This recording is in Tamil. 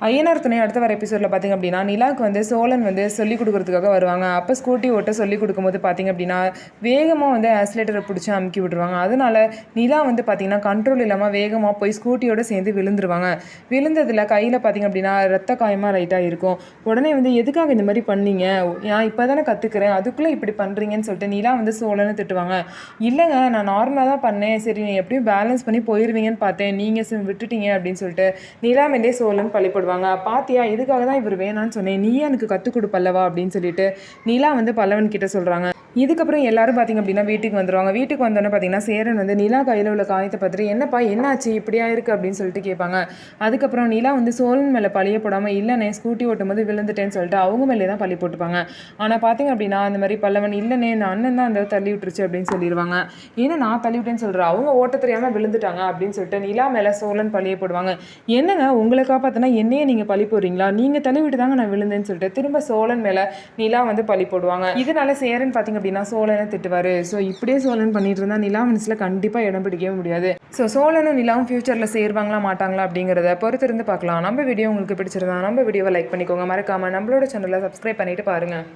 ஐயனார் துணை அடுத்த வர எபிசோடில் பார்த்திங்க அப்படின்னா நிலாவுக்கு வந்து சோழன் வந்து சொல்லிக் கொடுக்குறதுக்காக வருவாங்க. அப்போ ஸ்கூட்டி ஓட்ட சொல்லிக் கொடுக்கும்போது பார்த்திங்க அப்படின்னா வேகமாக வந்து ஆக்சிலேட்டரை பிடிச்சி அமுக்கி விட்டுருவாங்க. அதனால நிலா வந்து பார்த்திங்கன்னா கண்ட்ரோல் இல்லாமல் வேகமாக போய் ஸ்கூட்டியோடு சேர்ந்து விழுந்துருவாங்க. விழுந்ததில் கையில் பார்த்திங்க அப்படின்னா ரத்த காயமாக லைட்டாக இருக்கும். உடனே வந்து எதுக்காக இந்த மாதிரி பண்ணீங்க, நான் இப்போ தானே கற்றுக்கிறேன், அதுக்குள்ளே இப்படி பண்ணுறீங்கன்னு சொல்லிட்டு நிலா வந்து சோழனை திட்டுவாங்க. இல்லைங்க, நான் நார்மலாக தான் பண்ணேன், சரி நீ எப்படியும் பேலன்ஸ் பண்ணி போயிடுவீங்கன்னு பார்த்தேன், நீங்கள் விட்டுட்டீங்க அப்படின்னு சொல்லிட்டு நிலா மேலே சோழன் பழிப்படுவாங்க. பாத்தியா, இதுக்காக தான் இவர் வேணான்னு சொன்னேன், நீயே எனக்கு கற்றுக் கொடுப்பல்லவா அப்படின்னு சொல்லிட்டு நிலா வந்து பல்லவன் கிட்ட சொல்கிறாங்க. இதுக்கப்புறம் எல்லாரும் பார்த்திங்க அப்படின்னா வீட்டுக்கு வந்துடுவாங்க. வீட்டுக்கு வந்தோன்னே பார்த்திங்கன்னா சேரன் வந்து நிலா கையில் உள்ள காயத்தை பார்த்துட்டு என்னப்பா என்னாச்சு இப்படியா இருக்குது அப்படின்னு சொல்லிட்டு கேட்பாங்க. அதுக்கப்புறம் நிலா வந்து சோழன் மேலே பழிய போடாமல் இல்லைனே ஸ்கூட்டி ஓட்டும் போது விழுந்துட்டேன்னு சொல்லிட்டு அவங்க மேலே தான் பழி போட்டுப்பாங்க. ஆனால் பார்த்திங்க அப்படின்னா அந்த மாதிரி பல்லவன் இல்லைனே நான் அண்ணன் தான் அந்த தள்ளி விட்டுருச்சு அப்படின்னு சொல்லிடுவாங்க. ஏன்னா நான் தள்ளி விட்டேன்னு சொல்கிறேன், அவங்க ஓட்ட தெரியாமல் விழுந்துட்டாங்க அப்படின்னு சொல்லிட்டு நிலா மேலே சோழன் பழிய போடுவாங்க. என்னங்க உங்களை காப்பாற்றினா என்னையே நீங்கள் பழி போடுறீங்களா, நீங்கள் தள்ளி விட்டு தாங்க நான் விழுந்தேன்னு சொல்லிட்டு திரும்ப சோழன் மேலே நிலா வந்து பழி போடுவாங்க. இதனால சேரன் பார்த்திங்க அப்படின்னா சோழனை திட்டுவார். ஸோ இப்படியே சோழன் பண்ணிட்டு இருந்தால் நிலா மனசில் கண்டிப்பாக இடம் பிடிக்கவே முடியாது. ஸோ சோழனும் நிலாவும் ஃபியூச்சரில் சேருவாங்களா மாட்டாங்களா அப்படிங்கிறத பொறுத்திருந்து பார்க்கலாம். நம்ம வீடியோ உங்களுக்கு பிடிச்சிருந்தா நம்ம வீடியோவை லைக் பண்ணிக்கோங்க. மறக்காமல் நம்மளோட சேனலை சப்ஸ்கிரைப் பண்ணிட்டு பாருங்கள்.